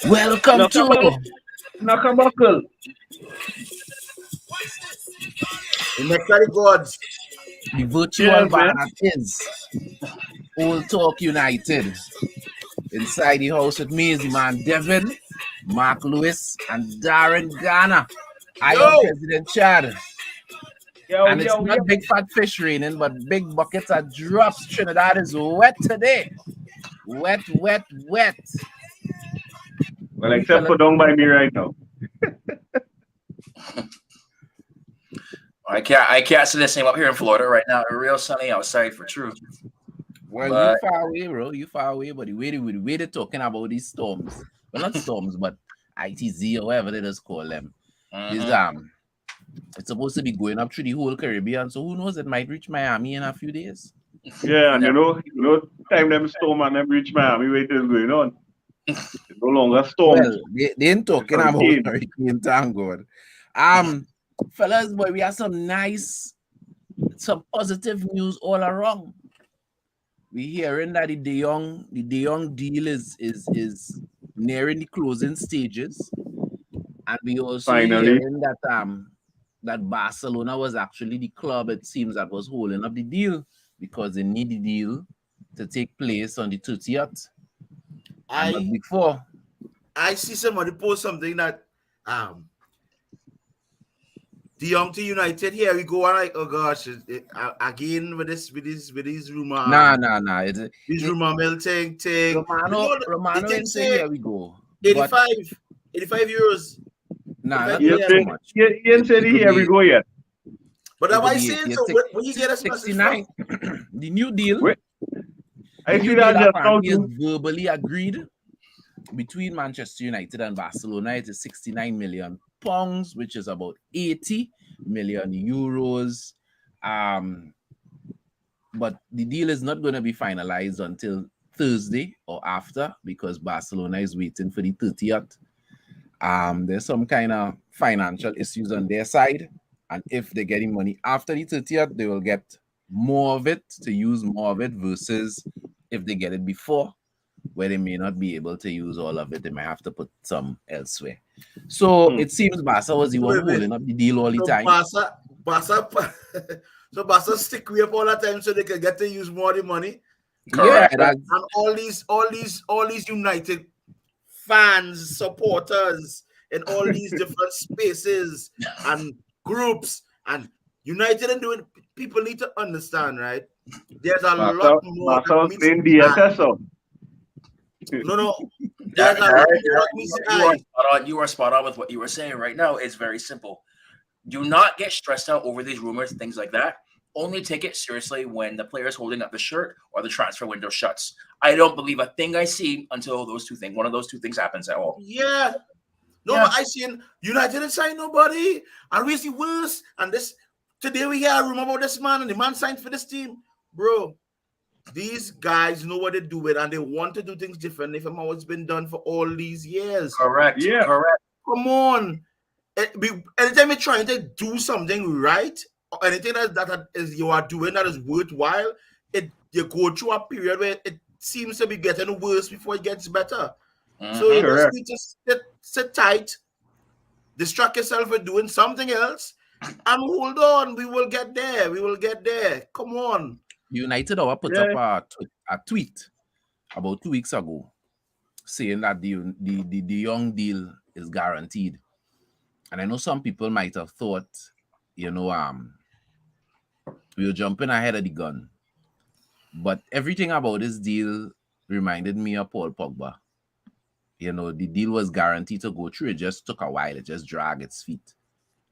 Welcome to Nakabuckle. The Mechanic Gods. the virtual Yes, bar man. that is Old Talk United. Inside the house with me is the man Devin, Mark Lewis, and Darren Garner. I am Yo! President Chad. And it's Yo. not big fat fish raining, but big buckets of drops. Trinidad is wet today. Wet. Well, except for down by me right now. I can't say the same up here in Florida right now. It's real sunny outside for true. Well, But- you far away, bro. You far away, but the way they're talking about these storms. Well, not storms, but ITZ or whatever they just call them. Is it's supposed to be going up through the whole Caribbean. So who knows? It might reach Miami in a few days. Yeah, and you know, time them storm and them reach Miami, wait till going on. It's no longer storm. Well, they ain't talking about Hurricane. hurricane, thank God. Fellas, boy, we have some positive news all around. We hearing that the De Jong deal is nearing the closing stages, and we also Finally. hearing that Barcelona was actually the club, it seems, that was holding up the deal because they need the deal to take place on the 30th. But before, I see somebody post something that De Jong to United. Here we go. I'm like, oh gosh, again with this rumor. nah. This rumor mill thing. Romano they didn't say here we go. 85 euros. Nah, not Yeah, so much. You ain't said here we go yet. But am I It'll be saying 80, so? When you get a 69. The new deal. Wait. I the see new that deal just now apparently is too. verbally agreed between Manchester United and Barcelona. It is 69 million pounds, which is about 80 million euros. But the deal is not going to be finalized until Thursday or after because Barcelona is waiting for the 30th. There's some kind of financial issues on their side, and if they're getting money after the 30th, they will get more of it to use more of it versus if they get it before, where they may not be able to use all of it. They might have to put some elsewhere. So it seems Barca was the one holding up the deal all the time. So Barca stick with all the time so they can get to use more of the money. Correct. Yeah, and all these United fans, supporters, in all these different spaces and groups, and United and doing. People need to understand, right? There's a lot more. Barca playing DSS. No. You are spot on with what you were saying right now. It's very simple. Do not get stressed out over these rumors, things like that. Only take it seriously when the player is holding up the shirt or the transfer window shuts. I don't believe a thing I see until one of those two things happens at all. Yeah. No, but I seen United didn't sign nobody. And we see worse. And this today we hear a rumor about this man and the man signed for this team. Bro, these guys know what they do with and they want to do things differently from how it's been done for all these years. Correct. Yeah. Correct. Come on. Anytime you're trying to do something right, or anything that is you are doing that is worthwhile, you go through a period where it seems to be getting worse before it gets better. So you just need to sit tight, distract yourself with doing something else, and hold on. We will get there. Come on. United put up a tweet about 2 weeks ago saying that the De Jong deal is guaranteed. And I know some people might have thought, we were jumping ahead of the gun. But everything about this deal reminded me of Paul Pogba. The deal was guaranteed to go through. It just took a while. It just dragged its feet.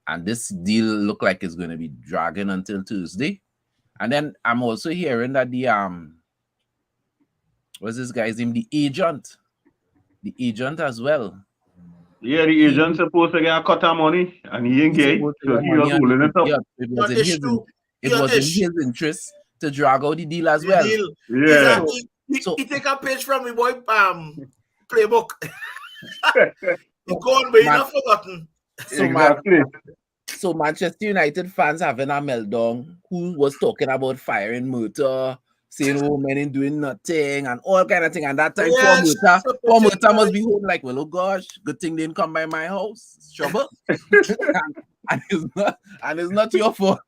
And this deal looked like it's going to be dragging until Tuesday. And then I'm also hearing that what's this guy's name? The agent as well. Yeah, the agent's supposed to get a cut of money, and he ain't get, so he was holding it up. Yeah, it was in his interest to drag out the deal as well. Yeah. He take a page from me boy playbook. He gone, but he's not forgotten. So Manchester United fans having a meltdown. Who was talking about firing Murta, saying, "Oh, men ain't doing nothing," and all kind of thing. And that time, Yes, poor Murta must be home like, "Well, oh gosh, good thing they didn't come by my house. It's trouble." and it's not your fault.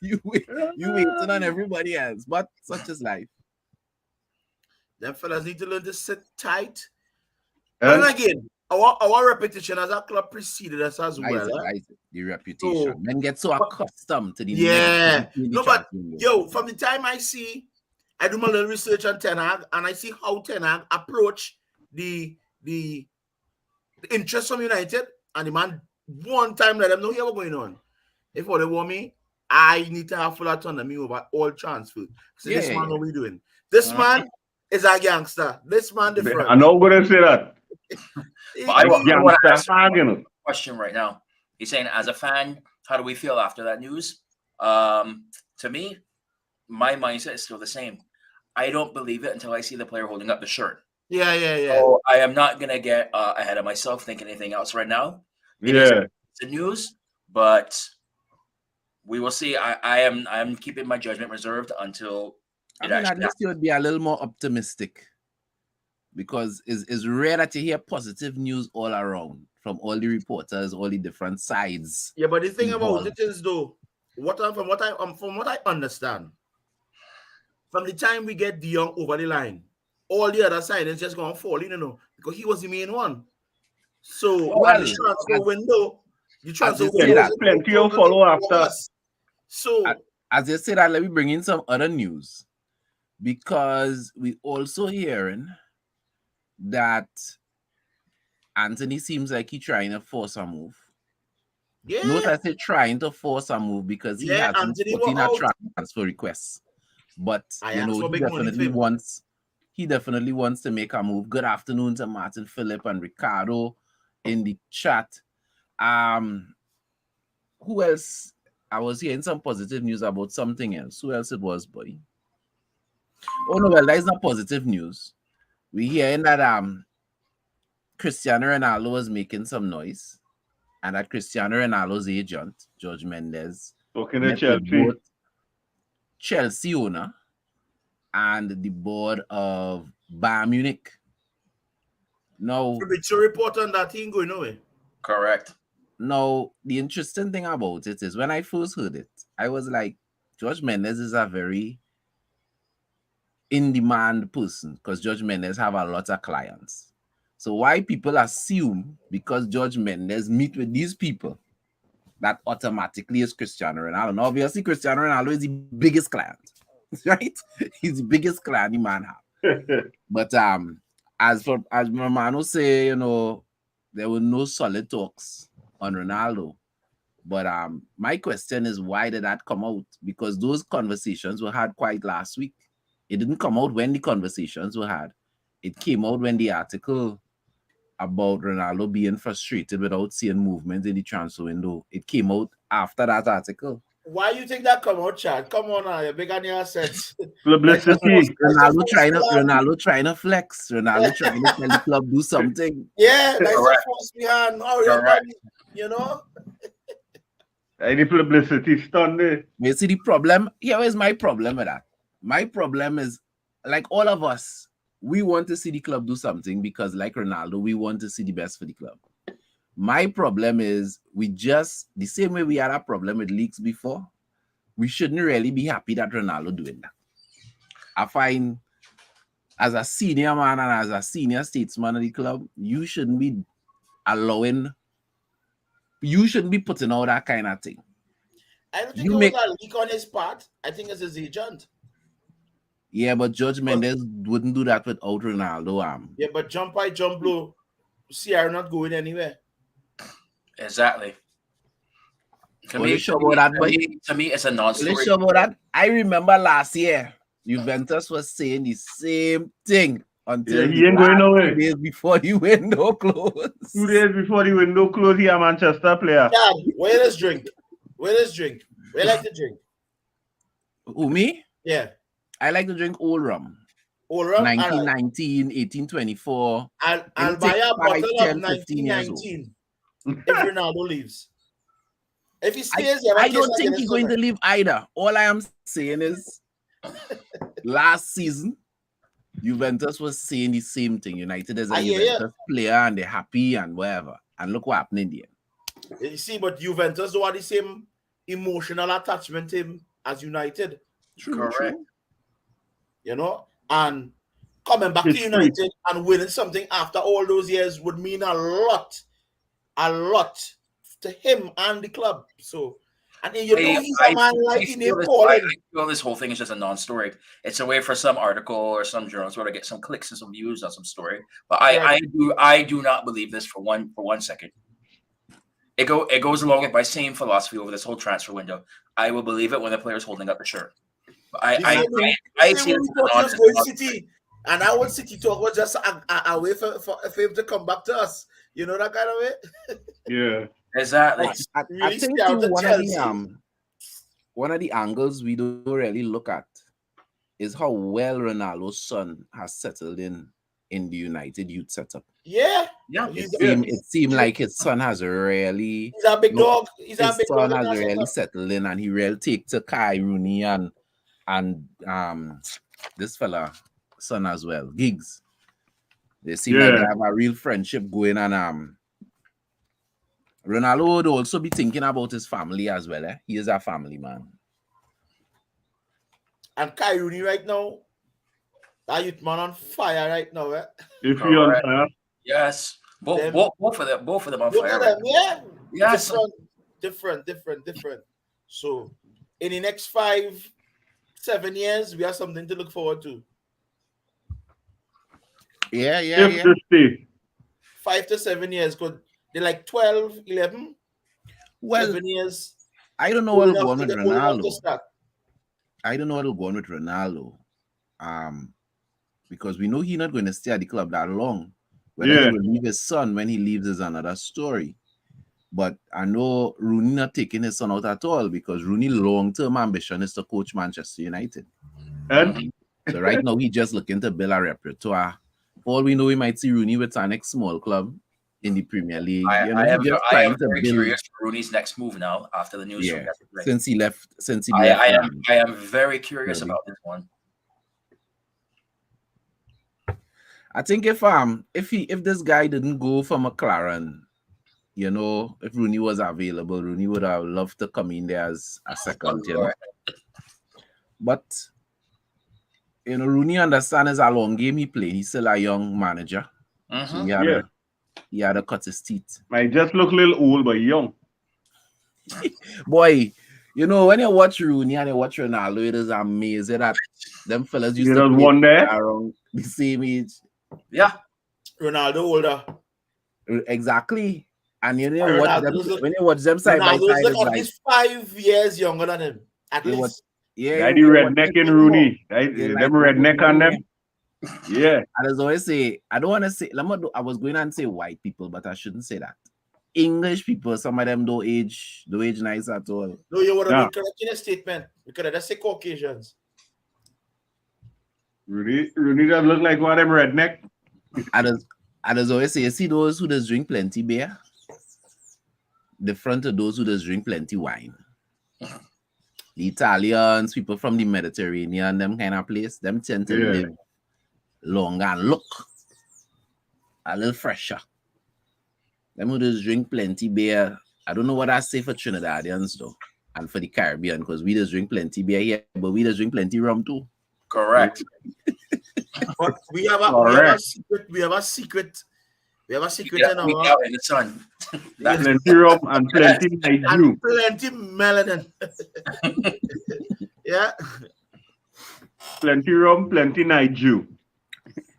you waiting on everybody else, but such is life. Them fellas need to learn to sit tight. And And again, our reputation as a club preceded us as well. The reputation. So, Men get so accustomed to the yeah. negativity in the No, but transfer window. yo, from the time I do my little research on Ten Hag, and I see how Ten Hag approach the interest from United, and the man one time let them know here what's going on. If what they want me, I need to have full autonomy over all transfers. So this man, what we doing? This man is a gangster. This man different. I know what I say that. But I want to ask Gangster. a question right now. He's saying, as a fan, how do we feel after that news? To me, my mindset is still the same. I don't believe it until I see the player holding up the shirt. Yeah. So I am not going to get ahead of myself thinking anything else right now. It's the news, but we will see. I am keeping my judgment reserved until I just would be a little more optimistic, because it's rare that you hear positive news all around from all the reporters, all the different sides. Yeah, but the thing about it is, though, from what I understand, from the time we get De Jong over the line, all the other side is just going to fall in, because he was the main one. So the transfer window, plenty of follow after. So as you say that, let me bring in some other news, because we also hearing that Anthony seems like he's trying to force a move. Yeah. Note I say trying to force a move because he hasn't put in a transfer request. But he definitely wants to make a move. Good afternoon to Martin Phillip and Ricardo in the chat. Who else? I was hearing some positive news about something else. Who else it was, boy? Oh no, well, that is not positive news. We hearing that Cristiano Ronaldo was making some noise, and that Cristiano Ronaldo's agent, George Mendes, talking to Chelsea. Chelsea owner and the board of Bayern Munich. No, it's a report on that thing going away. Correct. No, the interesting thing about it is when I first heard it, I was like, George Mendes is a very in-demand person, because George Mendes have a lot of clients. So why people assume because George Mendes meet with these people that automatically is Cristiano Ronaldo. Now, obviously, Cristiano Ronaldo is the biggest client, right? He's the biggest client the man have. But as Romano say, there were no solid talks on Ronaldo. But my question is, why did that come out? Because those conversations were had quite last week. It didn't come out when the conversations were had. It came out when the article about Ronaldo being frustrated without seeing movement in the transfer window, it came out after that article. Why you think that come out, Chad? Come on now, you're big on your assets. Publicity. Ronaldo trying to flex. Ronaldo trying to tell the club do something. Yeah, that's the force behind. Any publicity stunt there. You see the problem? Here is my problem with that. My problem is, like all of us, we want to see the club do something because, like Ronaldo, we want to see the best for the club. My problem is the same way we had a problem with leaks before, we shouldn't really be happy that Ronaldo doing that. I find as a senior man and as a senior statesman of the club, you shouldn't be putting out that kind of thing. I don't think it was a leak on his part. I think it's his agent. Yeah, but George Mendes wouldn't do that without Ronaldo. Yeah, but jump by jump blow, CR not going anywhere. Exactly. To me, it's a non-story. Sure about that? I remember last year, Juventus was saying the same thing until he ain't going nowhere. 2 days before the window closed. 2 days before the window closed, he a Manchester player. Dad, where is drink? Where like to drink? Who, me? Yeah. I like to drink old rum. Old rum? 1919, 1824. I'll buy a bottle of 1919 if Ronaldo leaves. If he stays, I don't think he's going to leave either. All I am saying is Last season, Juventus was saying the same thing. United is a Yeah. Juventus player and they're happy and whatever. And look what happened in the end. You see, but Juventus don't have the same emotional attachment to him as United. Correct. You know, and coming back to United and winning something after all those years would mean a lot to him and the club. So, and you know, he's a man like in I feel this whole thing is just a non-story. It's a way for some article or some journal to get some clicks and some views on some story. But I do not believe this for one second. It goes along with my same philosophy over this whole transfer window. I will believe it when the player's holding up the shirt. I see it City, and I want City talk was just a way for him to come back to us. You know that kind of way. Yeah, exactly. I think one of the angles we don't really look at is how well Ronaldo's son has settled in the United youth setup. Yeah. It seemed like his son has really. He's a big dog. His son has really settled in, and he really takes to Kai Rooney and this fella son as well, Giggs. They seem like they have a real friendship going, and Ronaldo would also be thinking about his family as well. He is a family man. And Kai Rooney right now, that youth man on fire right now. If you on fire. Yes. Both of them on fire. Them, yeah. Yes. Different. So in the next 5-7 years, we have something to look forward to. Yeah. 5 to 7 years, because they're like 12, 11. Well, 7 years. I don't know what'll go on with Ronaldo. I don't know what'll go on with Ronaldo. Because we know he's not going to stay at the club that long. Whether he will leave his son when he leaves is another story. But I know Rooney not taking his son out at all, because Rooney long-term ambition is to coach Manchester United. And so right now he's just looking to build a repertoire. For all we know, we might see Rooney with our next small club in the Premier League. I am very curious for Rooney's next move now after the news. Yeah, since he left. I am very curious about this one. I think if this guy didn't go for McLaren, you know, if Rooney was available, Rooney would have loved to come in there as a second, you know. But you know, Rooney understands it's a long game he played. He's still a young manager. So he had to cut his teeth. Might just look a little old, but young. Boy, you know, when you watch Rooney and you watch Ronaldo, it is amazing that them fellas used to play around the same age. Yeah. Ronaldo older. Exactly. And you know when you watch them side by side, it's like he's 5 years younger than him. At least. Yeah, the redneck in Rooney. Them redneck on them. Yeah. I was always say, I don't want to say, I was going to say white people, but I shouldn't say that. English people, some of them don't age nice at all. No, you want to be correct in a statement. You could just say Caucasians. Rooney does look like one of them redneck. I just always say, you see those who just drink plenty beer, different to those who just drink plenty wine. The Italians, people from the Mediterranean, them kind of place, them tend to live longer and look a little fresher. Them who just drink plenty beer. I don't know what I say for Trinidadians though, and for the Caribbean, because we just drink plenty beer here, but we just drink plenty rum too. Correct. But we have a secret in our in the sun. Plenty rum and plenty Niju. and plenty melanin. Yeah. Plenty rum, plenty Niju.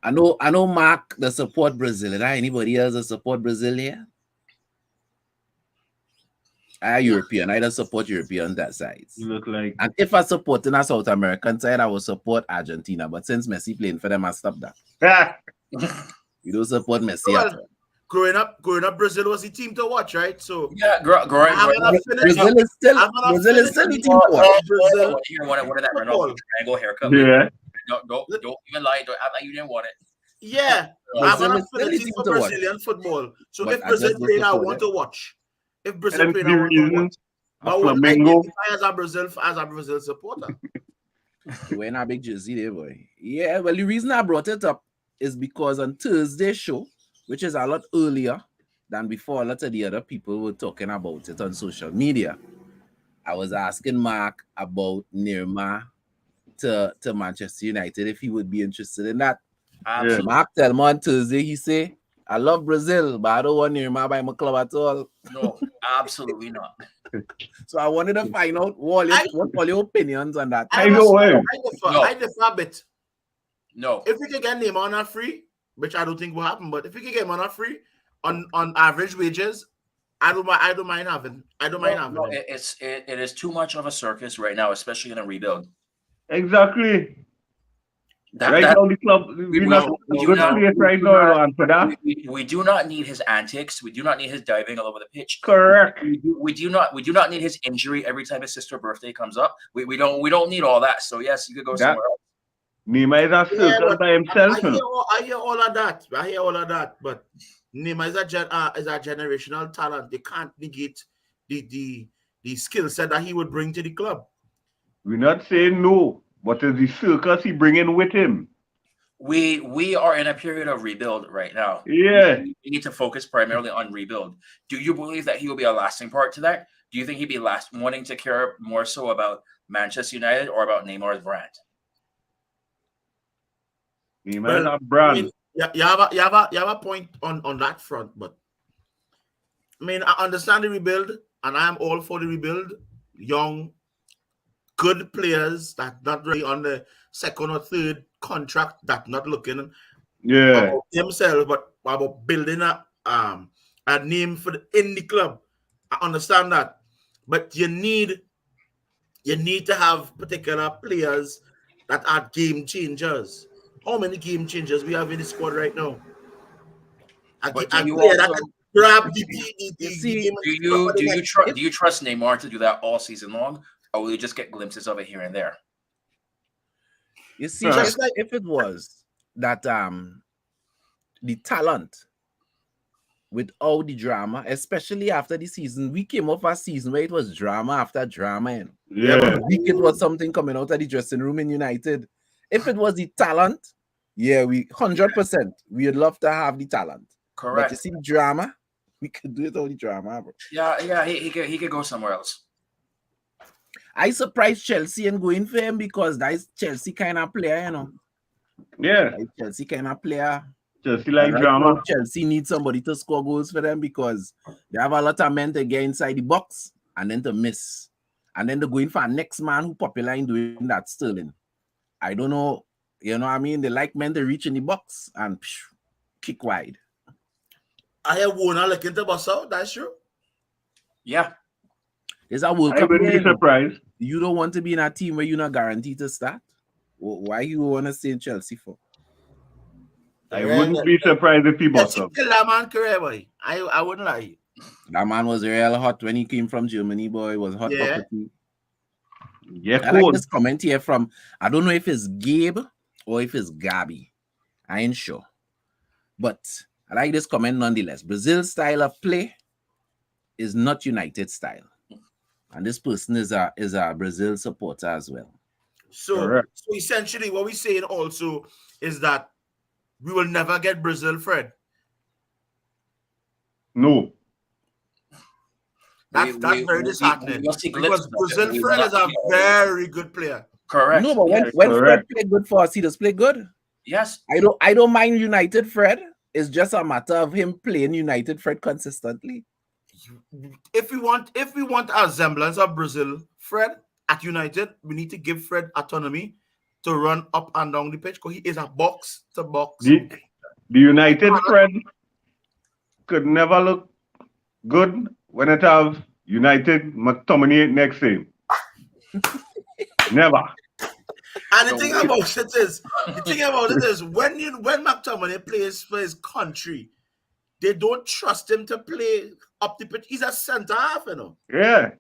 I know Mark the support Brazil. Is there anybody else that support Brazil here? I'm European. I don't support European that side. You look like. And if I support in a South American side, I will support Argentina. But since Messi playing for them, I stop that. You don't support Messi at all. Growing up, Brazil was the team to watch, right? So yeah, growing up, Brazil is still the team to watch. Brazil, you wanted that Ronaldo triangle haircut. Yeah. Don't even lie. Don't act like you didn't want it. Yeah, I'm an affinity for Brazilian football. So if Brazil played, I want to watch. If Brazil played, I want to watch. But I identify as a Brazil supporter. Wearing a big jersey there, boy. Yeah, well, the reason I brought it up is because on Thursday's show, which is a lot earlier than before, a lot of the other people were talking about it on social media. I was asking Mark about Nirma to Manchester United if he would be interested in that. Absolutely. Mark tell me on Thursday, he say, I love Brazil, but I don't want Nirma by my club at all. No, absolutely not. So I wanted to find out what all your opinions on that. I know him. I differ a bit. No. If we can get Neymar on a free, which I don't think will happen, but if we can get him on a free on average wages, I don't mind having. No, him. it is too much of a circus right now, especially in a rebuild. Exactly. That now the club we're not good place right now for that. We do not need his antics. We do not need his diving all over the pitch. Correct. We do not need his injury every time his sister's birthday comes up. We don't need all that. So yes, you could go somewhere else. Neymar is a circle by himself. I hear all of that. But Neymar is a generational talent. They can't negate the skill set that he would bring to the club. We're not saying no. What is the circus he bringing with him? We are in a period of rebuild right now. Yeah. We need to focus primarily on rebuild. Do you believe that he will be a lasting part to that? Do you think he'd be wanting to care more so about Manchester United or about Neymar's brand? Neymar's a brand. I mean, you have a point on that front, but I mean, I understand the rebuild, and I am all for the rebuild. Young, good players that not really on the second or third contract, that not looking about themselves, but about building a name in the club. I understand that, but you need to have particular players that are game changers. How many game changers we have in the squad right now? A player that can grab the game. Do you trust Neymar to do that all season long? Or will you just get glimpses of it here and there? You see, if it was that the talent without the drama, especially after the season, we came off a season where it was drama after drama. And it was something coming out of the dressing room in United. If it was the talent, we 100%. We'd love to have the talent. Correct. But you see the drama, we could do it without the drama, bro. Yeah, he could go somewhere else. I surprised Chelsea and going for him because that's Chelsea kind of player, you know. Yeah. Like Chelsea kind of player. Chelsea like drama. Now, Chelsea needs somebody to score goals for them because they have a lot of men to get inside the box and then to miss. And then they're going for a next man who popular in doing that, Sterling. I don't know. You know what I mean? They like men to reach in the box and kick wide. I have Warner looking to bust out. That's true. Yeah. There's a World I Cup. wouldn't be surprised. You don't want to be in a team where you're not guaranteed to start? Why you want to stay in Chelsea for? I wouldn't be surprised if he bust up. That man career, boy. I wouldn't lie. That man was real hot when he came from Germany, boy. It was hot property. Yeah, I like this comment here from, I don't know if it's Gabe or if it's Gabi. I ain't sure. But I like this comment nonetheless. Brazil's style of play is not United style. And this person is a Brazil supporter as well. So essentially what we're saying also is that we will never get Brazil, Fred. No. That's very disheartening. Because Brazil, Fred is a very good player. Correct. No, but when Fred play good for us, he does play good. Yes. I don't mind United Fred. It's just a matter of him playing United Fred consistently. If we want a semblance of Brazil, Fred at United, we need to give Fred autonomy to run up and down the pitch because he is a box to box. The United Fred could never look good when it have United McTominay next to him. Never. And the thing about it is when McTominay plays for his country, they don't trust him to play up the pitch. He's a centre half, you know. Yeah.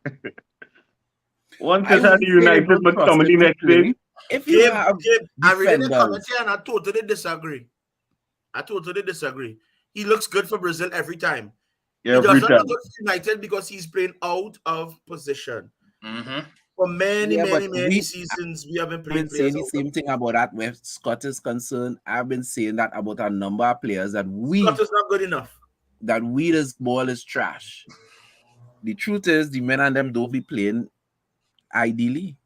Once it had United McTominay next to him. If you I read the comment here and I totally disagree. He looks good for Brazil every time. Yeah, he does not look good for United because he's playing out of position. Mm-hmm. For many, Yeah, many, but many seasons, we haven't I've played been saying players the out. same thing about that where Scott is concerned. I've been saying that about a number of players that Scott is not good enough. this ball is trash. The truth is, the men and them don't be playing ideally.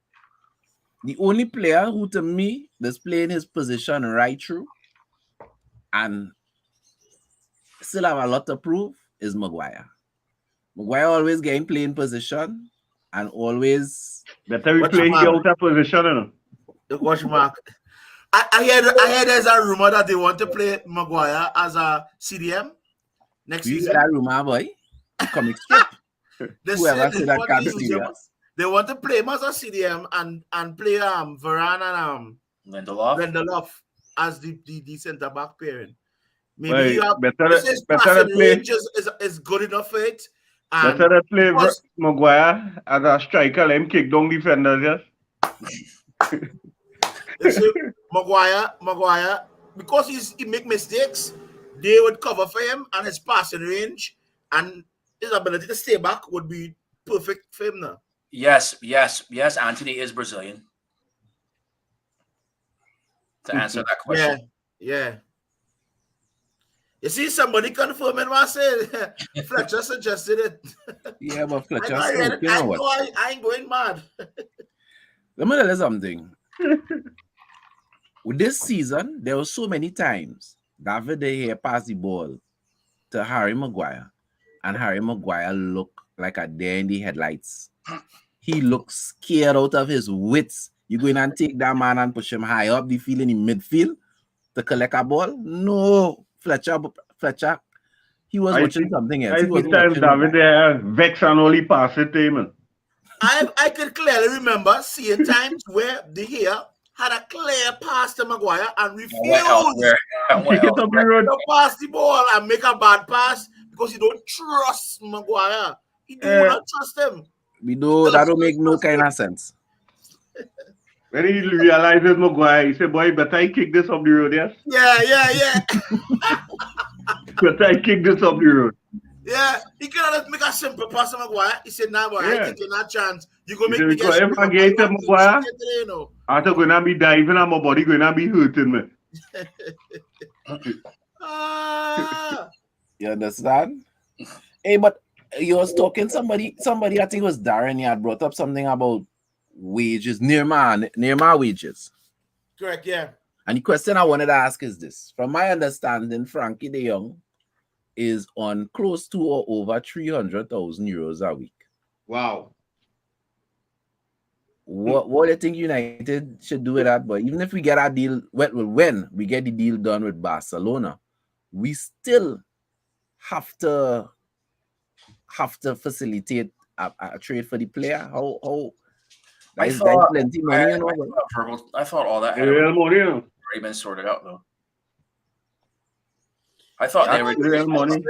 The only player who, to me, is playing his position right through and still have a lot to prove is Maguire. Maguire always getting playing position and always. Better we Watch play him he out. out of position, you know. The question mark. I hear there's a rumor that they want to play Maguire as a CDM next You hear season. that rumor, boy? The comic strip. They Whoever say said they that want can't to be use him. serious. They want to play him as a CDM and play Varane and Lindelof as the centre back pairing. Maybe Well, you have better his to passing play. range is good enough for it. And Better to play because- Maguire as a striker. Let him kick down defenders. Yes. they say Maguire, because he make mistakes, they would cover for him, and his passing range and his ability to stay back would be perfect for him now. Yes. Anthony is Brazilian. To answer that question. Yeah. You see, somebody confirming what I said. Fletcher suggested it. Yeah, but Fletcher I smoking or what? know I ain't going mad. Let me tell you something. With this season, there were so many times David De Gea passed the ball to Harry Maguire, and Harry Maguire looked like a deer in the headlights. He looks scared out of his wits. You going and take that man and push him high up the field in the midfield to collect a ball? No, Fletcher, he was watching something else. I He was see times David there vex and only pass it to him. I could clearly remember seeing times where De Gea had a clear pass to Maguire and refused Kick it up the road. to pass the ball and make a bad pass because you don't trust Maguire. You do not trust him. We do that don't make no kind of sense. When he realizes Maguire, he said, boy, better I kick this up the road, yes? Yeah. Better I kick this up the road. Yeah, he cannot make a simple pass to Maguire. He said, nah, boy, I ain't taking that chance. You go make me Because if I get to Maguire, after going to be diving and my body going to be hurting me. You understand? Hey, but you was talking somebody, I think it was Darren, he had brought up something about wages, near my wages. Correct, yeah. And the question I wanted to ask is this. From my understanding, Frankie de Jong is on close to or over 300,000 euros a week. Wow. What do you think United should do with that? But even if we get our deal, when we get the deal done with Barcelona, we still have to facilitate a trade for the player. How that's plenty money, you know. I thought all that had already been sorted out, though. I thought they were real money.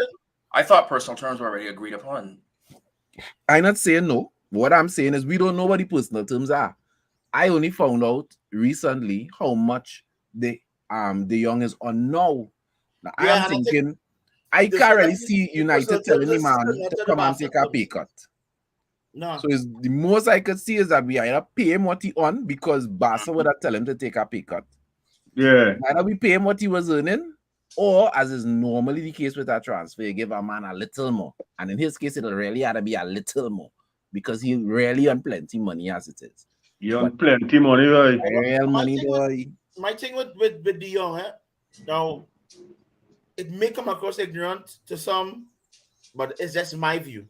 I thought personal terms were already agreed upon. I'm not saying no. What I'm saying is we don't know what the personal terms are. I only found out recently how much the Young is on now. I'm thinking I can't really see United telling the man to come and take a pay cut. No. So it's the most I could see is that we either pay him what he on because Barca would have tell him to take a pay cut. Yeah. Either we pay him what he was earning, or as is normally the case with a transfer, you give a man a little more. And in his case, it'll really have to be a little more because he really on plenty money as it is. You on plenty money, boy. Real money, boy. My thing with De Jong, now, it may come across ignorant to some, but it's just my view.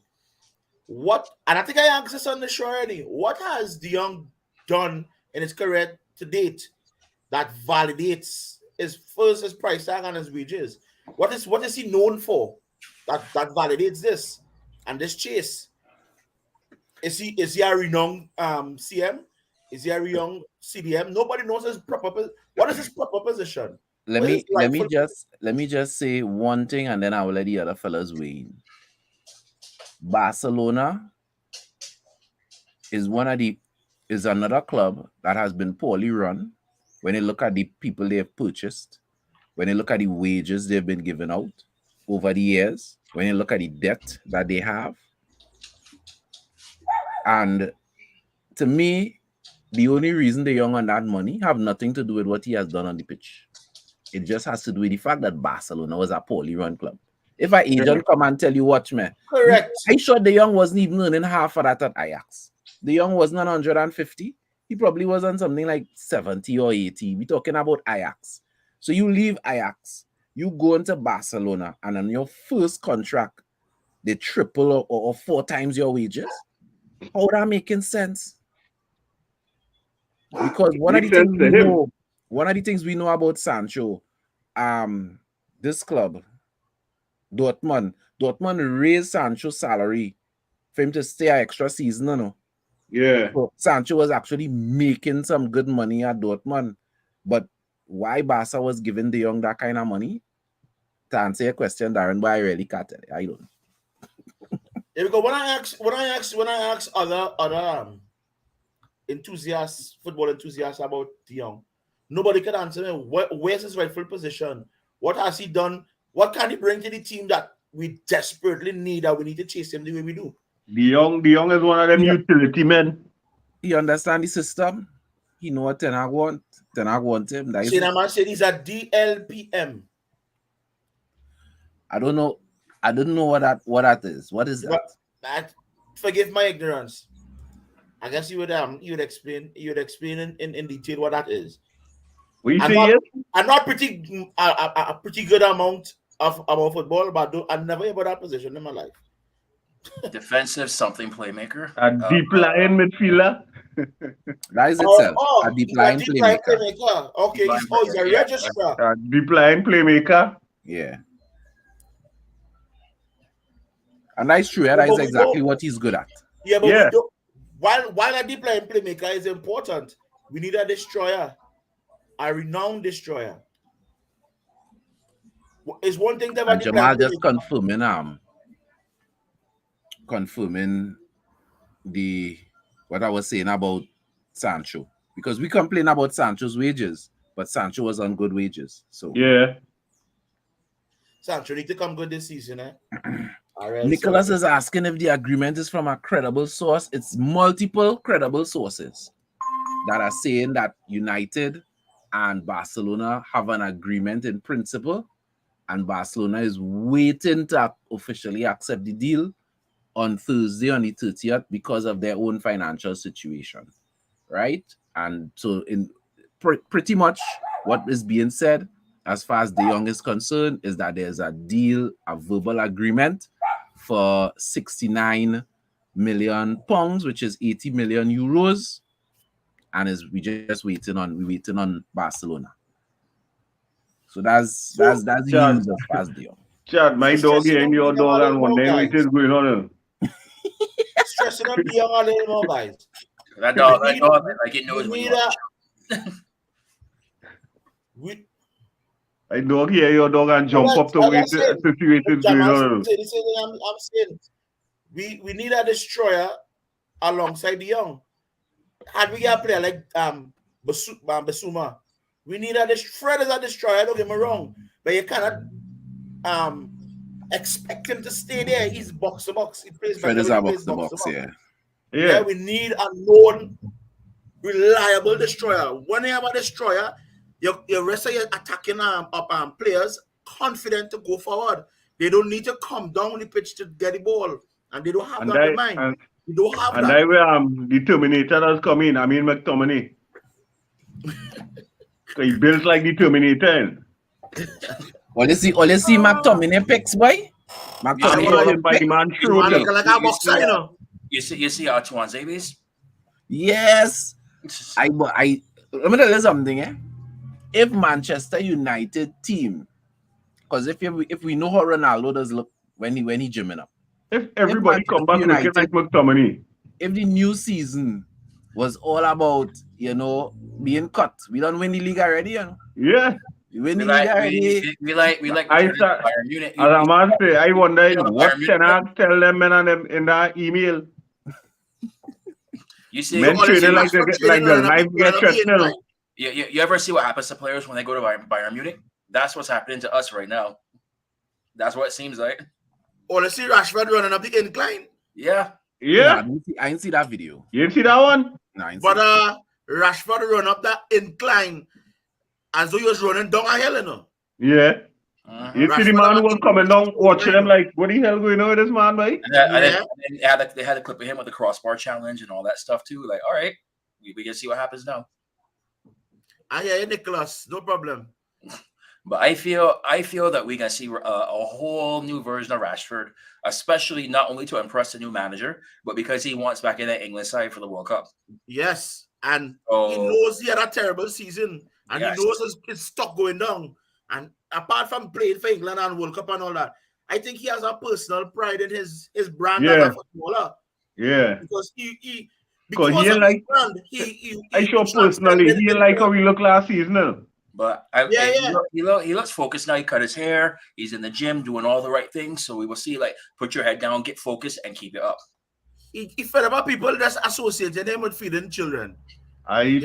And I think I asked this on the show already. What has De Jong done in his career to date that validates his price tag and his wages? What is he known for that validates this and this chase? Is he a renowned CM? Is he a renowned CDM? Nobody knows his proper. What is his proper position? Let me just say one thing, and then I will let the other fellas weigh in. Barcelona is another club that has been poorly run. When you look at the people they have purchased, when you look at the wages they've been given out over the years, when you look at the debt that they have, and to me, the only reason De Jong on that money have nothing to do with what he has done on the pitch. It just has to do with the fact that Barcelona was a poorly run club. If an agent come and tell you, watch me, Correct. I sure De Jong wasn't even earning half of that at Ajax. De Jong wasn't on 150. He probably was on something like 70 or 80. We're talking about Ajax. So you leave Ajax, you go into Barcelona, and on your first contract, they triple or 4 times your wages. How that making sense? Because one of the things we know about Sancho, this club, Dortmund raised Sancho's salary for him to stay an extra season, you know. Yeah. So Sancho was actually making some good money at Dortmund, but why Barca was giving De Jong that kind of money? To answer your question, Darren, but I really can't tell you. I don't know. Here we go. When I ask other enthusiasts, football enthusiasts about De Jong, nobody can answer me. Where's his rightful position? What has he done? What can he bring to the team that we desperately need, that we need to chase him the way we do? De Jong is one of them utility men. He understands the system. He know what Ten Hag want. Ten Hag want him. That is it. Man said he's a DLPM. I don't know what that is. What is that? Forgive my ignorance. I guess you would explain in detail what that is. We see it. I'm not a pretty good amount about football, but I never heard about that position in my life. Defensive something playmaker. A deep line midfielder. That is itself. A deep line playmaker. Okay, he's a registrar. A deep line playmaker. Yeah. And that's true. That is exactly what he's good at. Yeah, but while a deep line playmaker is important, we need a destroyer, a renowned destroyer. It's one thing that Jamal just confirming what I was saying about Sancho, because we complain about Sancho's wages, but Sancho was on good wages. So yeah, Sancho need to come good this season, eh? All right, Nicholas is asking if the agreement is from a credible source. It's multiple credible sources that are saying that United and Barcelona have an agreement in principle, and Barcelona is waiting to officially accept the deal on Thursday, on the 30th, because of their own financial situation, right? And so in pretty much what is being said as far as De Jong is concerned is that there's a deal, a verbal agreement for 69 million pounds, which is 80 million euros, and we're waiting on Barcelona. So that's the news as far as De Jong. Chad, my dog here and your dog and one day it is going on. Stressing on De Jong a little more, guys. That dog, like it knows when you I dog here, your dog and jump up to wait the situation going on. I'm saying we need a destroyer alongside De Jong. Had we got a player like Basuma, we need Fred is a destroyer, don't get me wrong, but you cannot expect him to stay there. He's box to box. He plays Fred is a box to box, yeah. We need a known, reliable destroyer. When you have a destroyer, your rest of your attacking players confident to go forward. They don't need to come down the pitch to get the ball, and they don't have that in mind. You don't have that. And where the Terminator has come in. I mean McTominay. So he built like the Terminator. All you see McTominay picks, boy. You see our Tuanzebes? Yes. Let me tell you something, If Manchester United team, because if we know how Ronaldo does look when he gymming up. If everybody come back looking like McTominay. If the new season was all about, being cut, we don't win the league already, Yeah. We win the league already. We like Bayern Munich. As a man say, I wonder what can I tell them in that email. You see, men training like the life get treadmill. You ever see what happens to players when they go to Bayern Munich? That's what's happening to us right now. That's what it seems like. Oh, let's see Rashford running up the incline. Yeah. Yeah. I didn't see that video. You didn't see that one? But Rashford run up that incline as though he was running down a hill, you know. Yeah. You see the man who was coming down, watching him like, what the hell going on with this man, mate? And then they had a clip of him with the crossbar challenge and all that stuff too. Like, all right, we can see what happens now. I hear you, Nicholas. No problem. But I feel that we can see a whole new version of Rashford, especially not only to impress the new manager, but because he wants back in the England side for the World Cup. Yes, and he knows he had a terrible season, and he knows his stock going down. And apart from playing for England and World Cup and all that, I think he has a personal pride in his brand as a footballer. Yeah, because he like brand, I sure personally he like how he looked last season. But he looks focused now. He cut his hair. He's in the gym doing all the right things. So we will see, like, put your head down, get focused, and keep it up. He fed about people that's associated him with feeding children. He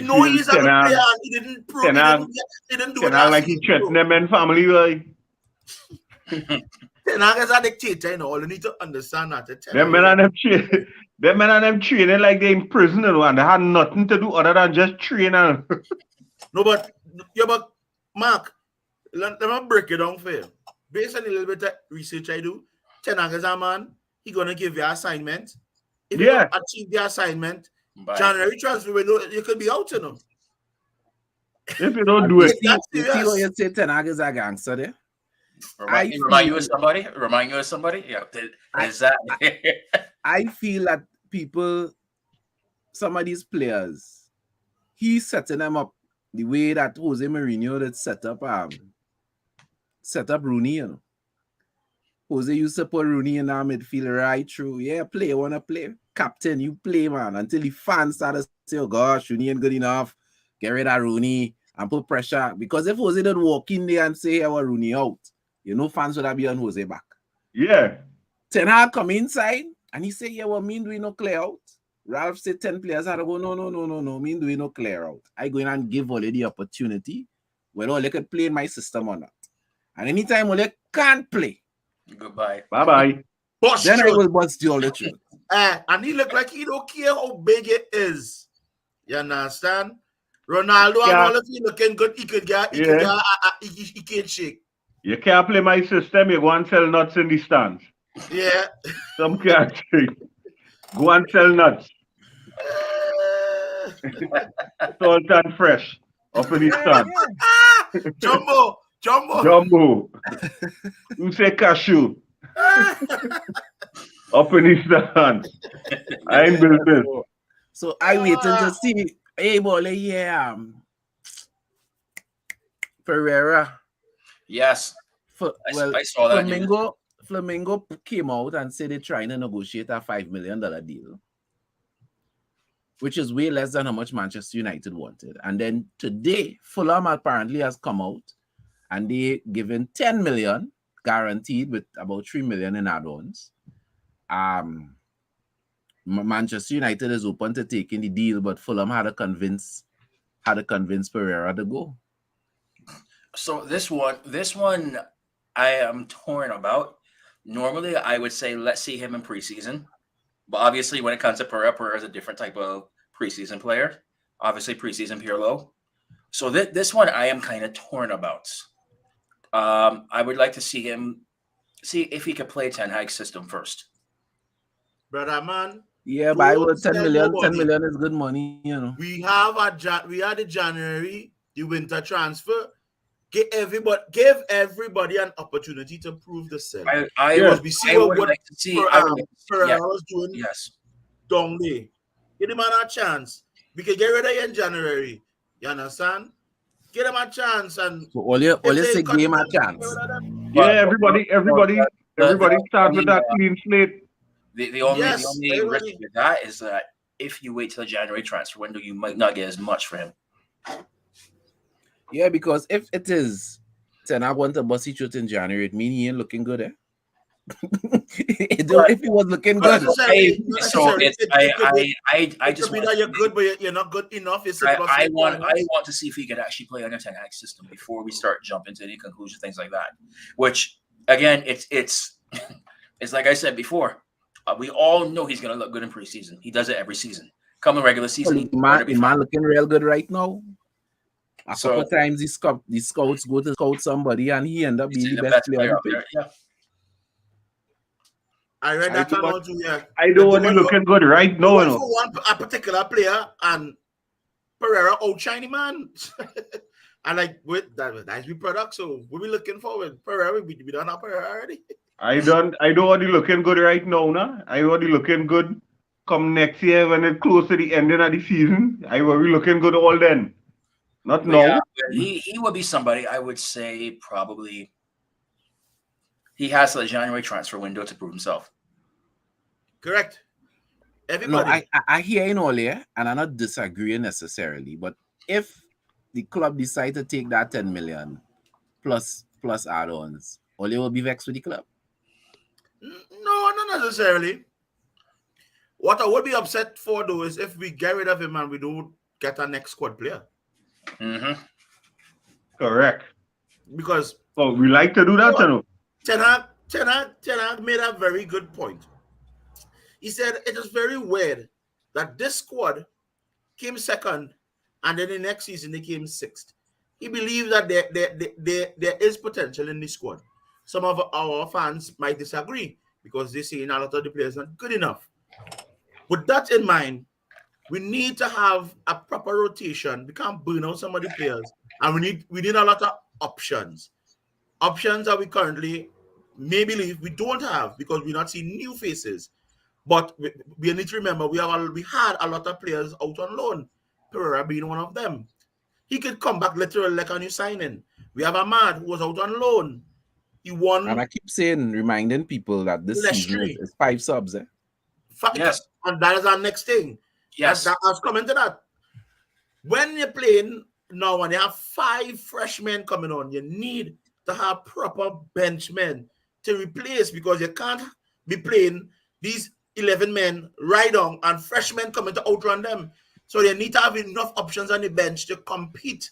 know he's a good player and he didn't prove he didn't do it like he threatened them and family, like. Ten Hag is a dictator, you know. You need to understand that. Them men and them training like they in prison, you know, and they had nothing to do other than just train. No, but Mark, let me break it down for you. Based on a little bit of research I do, Ten Hag is a man, he's gonna give you an assignment. If you don't achieve the assignment, January transfer window, you could be out, you know. If you don't do it, you see what you say, Ten Hag is a gangster there. Remind you of somebody? Yeah, I feel that some of these players, he's setting them up the way that Jose Mourinho did set up Rooney, you know. Jose used to put Rooney in our midfield right through. Yeah, wanna play. Captain, you play, man. Until the fans started to say, oh gosh, Rooney ain't good enough. Get rid of Rooney and put pressure. Because if Jose didn't walk in there and say, hey, well, Rooney out, you know, fans would have been on Jose back. Yeah. Ten Hag come inside and he say, yeah, well, me doing no clear out. Ralph said 10 players had to go, no, me doing no clear out. I go in and give Ole the opportunity whether Ole could play in my system or not. And anytime Ole can't play, goodbye. Bye-bye. Then I will bust you all the truth. And he look like he don't care how big it is. You understand? Ronaldo and all of you looking good, he can't shake. You can't play my system, you go and sell nuts in the stands. Yeah. Some can't shake. Go and sell nuts. Salt and fresh. Up in the stand. Jumbo. You say cashew. Up in the stand. I ain't business. So I waiting to see. Hey, boy, yeah. Pereira. Yes. I saw that. Flamingo came out and said they're trying to negotiate a $5 million deal, which is way less than how much Manchester United wanted. And then today, Fulham apparently has come out and they given 10 million guaranteed with about 3 million in add-ons. Manchester United is open to taking the deal, but Fulham had to convince Pereira to go. So this one I am torn about. Normally, I would say let's see him in preseason. But obviously, when it comes to Pereira is a different type of preseason player. Obviously, preseason Pirlo. So this one I am kind of torn about. I would like to see if he could play Ten Hag's system first. Brother man. Yeah, but I would 10 million is good money, you know. We had the January, the winter transfer. Give everybody an opportunity to prove themselves. I would like to see Pereira was doing down there. Give them a chance. We can get rid of you in January. You understand? Give them a chance and so all you say give him a chance. Yeah, everybody start with that clean slate. The only risk with that is that if you wait till the January transfer window, you might not get as much for him. Yeah, because if it is Ten Hag want to bust each other in January, it means he ain't looking good, eh? If he was looking good, I just mean that you're good, but you're not good enough. I want to see if he could actually play on a Ten Hag system before we start jumping to any conclusions, things like that. Which again, it's like I said before, We all know he's going to look good in preseason. He does it every season. Come in regular season, The man looking real good right now. A couple of times the scouts go to scout somebody and he end up being the best player out there. Yeah. I read that time out too, yeah. I don't want you looking good right now. No. For a particular player and Pereira outshiny man. And like with that's we product, so we'll be looking forward. Pereira, we done our Pereira already. I don't want you looking good right now, nah. I want you looking good come next year when it's close to the ending of the season. I will be looking good all then. Not now. Yeah, he would be somebody I would say probably he has the January transfer window to prove himself. Correct. Everybody. No, I hear in all here, and I'm not disagreeing necessarily, but if the club decide to take that 10 million plus add-ons, Ole will be vexed with the club. No, not necessarily. What I would be upset for though is if we get rid of him and we don't get our next squad player. Mm-hmm. Correct. Because we like to do that, you know. Ten Hag made a very good point. He said it is very weird that this squad came second and then the next season they came sixth. He believes that there is potential in this squad. Some of our fans might disagree because they say a lot of the players are not good enough. With that in mind, we need to have a proper rotation. We can't burn out some of the players. And we need a lot of options. Options that we currently may believe we don't have because we're not seeing new faces. But we need to remember we had a lot of players out on loan. Pereira being one of them. He could come back literally like a new signing. We have Ahmad who was out on loan. He won. And I keep reminding people that this season is 5 subs. Yes. And that is our next thing. Yes. I was coming to that. When you're playing now and you have 5 freshmen coming on, you need to have proper benchmen to replace because you can't be playing these 11 men right on and freshmen coming to outrun them. So they need to have enough options on the bench to compete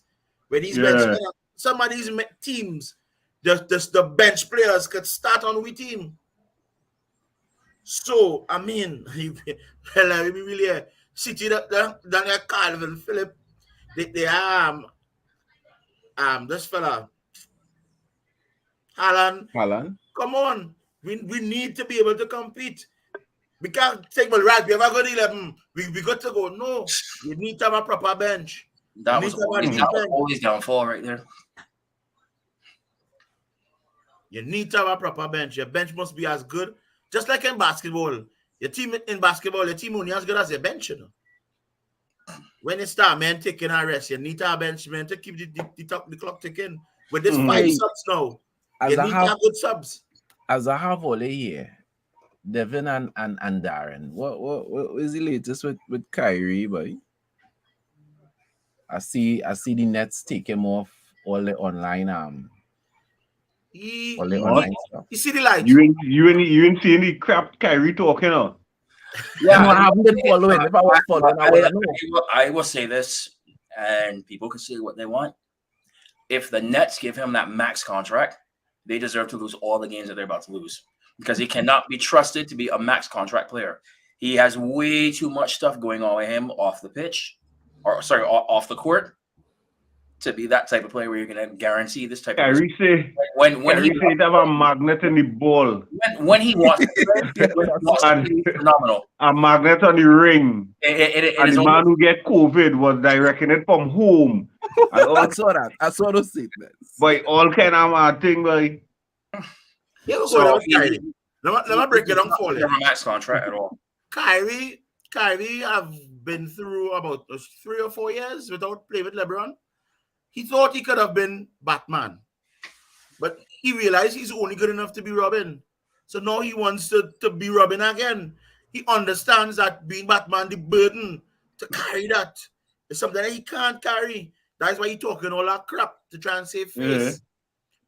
with these benchmen. Some of these teams, the bench players could start on we team. So, I mean, let me really City, Daniel Calvin, Philip, they this fella, Haaland. Come on, we need to be able to compete. We can't take the right. We ever go to 11. We got to go. No, you need to have a proper bench. That was always downfall right there. You need to have a proper bench. Your bench must be as good, just like in basketball. Your team only as good as your bench, you know. When you start, man, taking a rest, you need to have a bench, man, to keep the clock ticking. With this 5 subs now, you need to have good subs. As I have Ole here, Devin and Darren, what is the latest with Kyrie, boy? I see the Nets take him off all the online online stuff. You see the light. You ain't see any crap Kyrie talking on. Yeah, I haven't been following. If I was following, I would know. I will say this, and people can say what they want. If the Nets give him that max contract, they deserve to lose all the games that they're about to lose because he cannot be trusted to be a max contract player. He has way too much stuff going on with him off the pitch, off the court, to be that type of player where you're going to guarantee this type of Kyrie say when he have a magnet in the ball. When he wants to be phenomenal. A magnet on the ring. And the man who get COVID was directing it from home. I saw that. I saw those statements. But all kind of thing, boy. So let me break it down for you. Never max contract at all. Kyrie have been through about 3 or 4 years without playing with LeBron. He thought he could have been Batman, but he realized he's only good enough to be Robin. So now he wants to be Robin again. He understands that being Batman, the burden to carry that is something that he can't carry. That's why he's talking all that crap to try and save face. Yeah.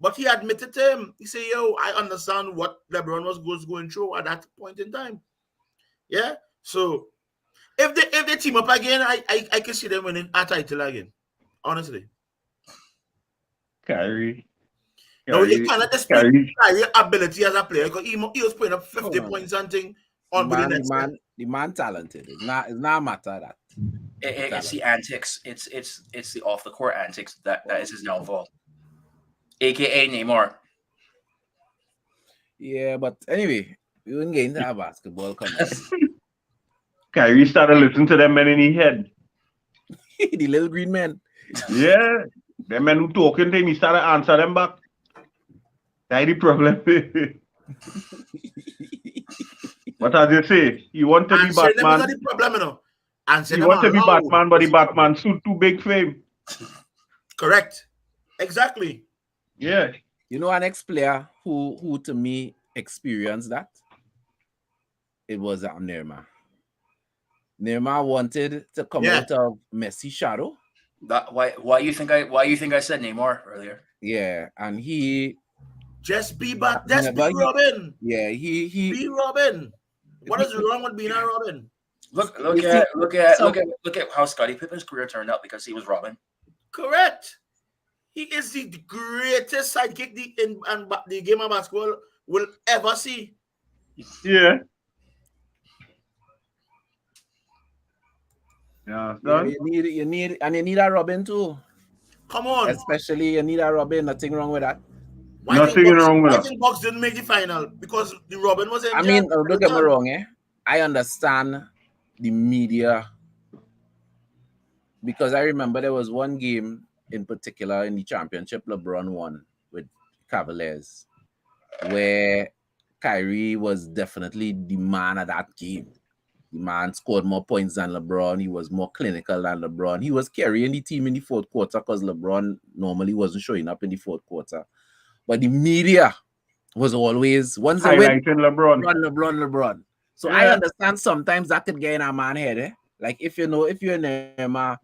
But he admitted to him. He said, yo, I understand what LeBron was going through at that point in time. Yeah? So if they team up again, I can see them winning a title again. Honestly. Kyrie. No, you cannot dispute Kyrie's ability as a player because he was putting up 50 points and thing on with the next step. The man talented. It's not a matter of that. It's the antics. It's the off the court antics that is his downfall. AKA Neymar. Yeah, but anyway, we wouldn't get into our basketball conversation. Kyrie started listening to them men in his head. The little green man. Yeah. Them men who talking to him, he started answer them back. That's the problem. But as you say, you want to be Batman. The problem, you know. You want to be Batman, but the Batman suit too big for him. Correct. Exactly. Yeah. You know, an ex-player who to me experienced that? It was Neymar. Neymar wanted to come out of Messi shadow. Why you think I said Neymar earlier? Yeah, and he just be Robin. Yeah, he be Robin. What is wrong with being a Robin? Look at how Scottie Pippen's career turned out because he was Robin. Correct. He is the greatest sidekick the game of basketball will ever see. Yeah. You need a Robin too. Come on. Especially you need a Robin. Nothing wrong with that. Nothing wrong with that. I think Bucks didn't make the final because the Robin was injured. I mean, don't get me wrong, I understand the media because I remember there was one game in particular in the championship LeBron won with Cavaliers where Kyrie was definitely the man of that game. The man scored more points than LeBron. He was more clinical than LeBron. He was carrying the team in the fourth quarter because LeBron normally wasn't showing up in the fourth quarter. But the media was always once they win, LeBron. So I understand sometimes that could get in a man's head. Like if you're Neymar,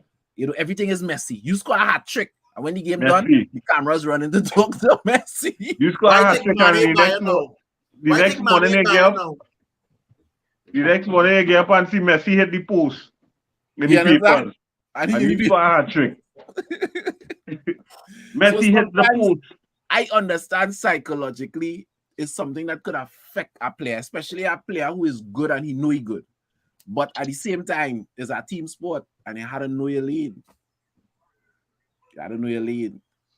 everything is messy. You score a hat trick, and when the game done, the camera's running to talk to Messi. You score a hat trick, and the next morning they get up. The next morning they get up and see Messi hit the post in the papers, and he score a hat trick. Messi hit the post. I understand psychologically it's something that could affect a player, especially a player who is good and he know he good. But at the same time, it's a team sport and you had to know your lane.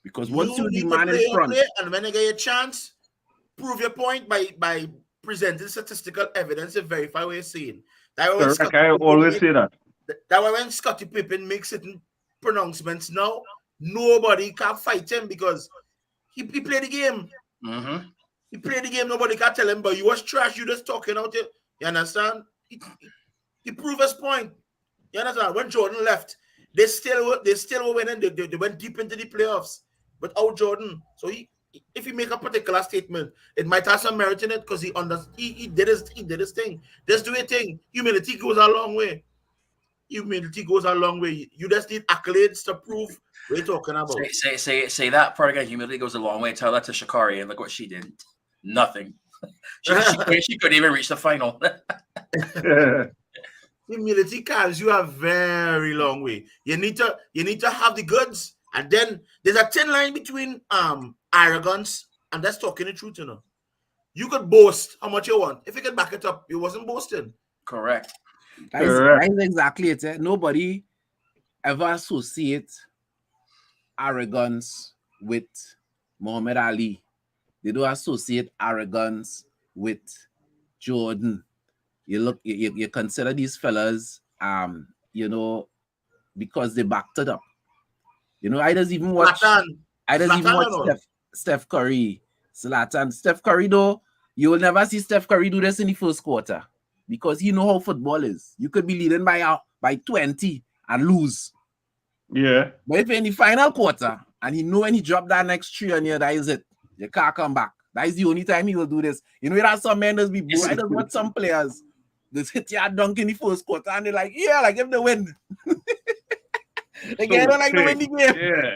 Because once you're the man in front. And when you get a chance, prove your point by presenting statistical evidence to verify what you're saying. I always say that. That way when Scottie Pippen makes certain pronouncements now, nobody can fight him because he played the game. Mm-hmm. He played the game. Nobody can tell him, but you was trash. You just talking out it. You understand? He proved his point. You understand? When Jordan left, they still were winning. They went deep into the playoffs without Jordan. So if he make a particular statement, it might have some merit in it because he did his thing. Just do a thing. Humility goes a long way. You just need accolades to prove what you're talking about. Say that part again. Humility goes a long way. Tell that to Sha'Carri, and look what she did. Nothing. She couldn't even reach the final. Humility carries you a very long way. You need to have the goods, and then there's a thin line between arrogance and that's talking the truth. You could boast how much you want. If you can back it up, you wasn't boasting. Correct. That's exactly it. Nobody ever associate arrogance with Muhammad Ali. They don't associate arrogance with Jordan. You consider these fellas, because they backed it up. I just even watch Steph Curry, Zlatan. Steph Curry, though, you will never see Steph Curry do this in the first quarter because he know how football is. You could be leading by 20 and lose. Yeah. But if in the final quarter and he know when he drop that next 3 on you, that is it. You can't come back. That is the only time he will do this. It has some men that be bored. I just watch some players just hit your dunk in the first quarter and they're like, if they win. They don't like to win the game. Yeah.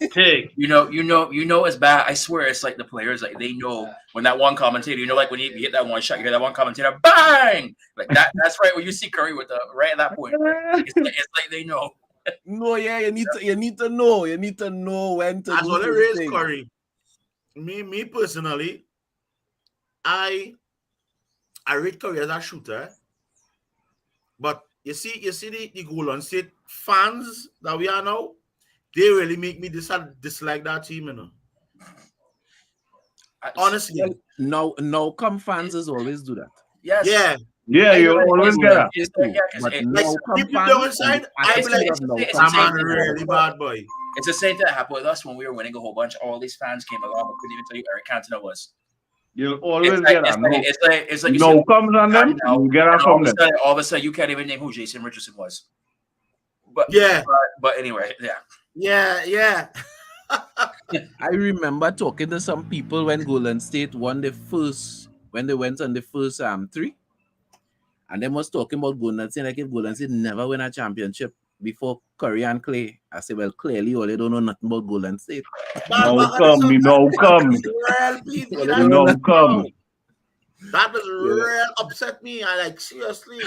Take. It's bad. I swear it's like the players, like they know when that one commentator, like when you hit that one shot, you hear that one commentator, bang! Like that's right when you see Curry with right at that point. It's like they know. No, you need to know. You need to know when to do all it is, Curry. Me personally, I I rate Curry as a shooter, but you see the Golden State fans that we are now, they really make me dislike that team, you know. Honestly. Well, no, come fans is always do that. Yes. Yeah. Yeah, you always get that. But like no, come people down fans. inside, I be like, I'm a really bad boy. It's the same thing that happened with us when we were winning a whole bunch. All these fans came along. I couldn't even tell you Eric Cantona was. You'll always get that. It's like no comes on them. You get that from them. All of a sudden, you can't even name who Jason Richardson was. But yeah. But anyway, yeah. Yeah. I remember talking to some people when Golden State won when they went on the first 3, and they was talking about Golden State like if Golden State never win a championship before Curry and Clay. I said, well, clearly, all they don't know nothing about Golden State. No come. That was real upset me. I like seriously.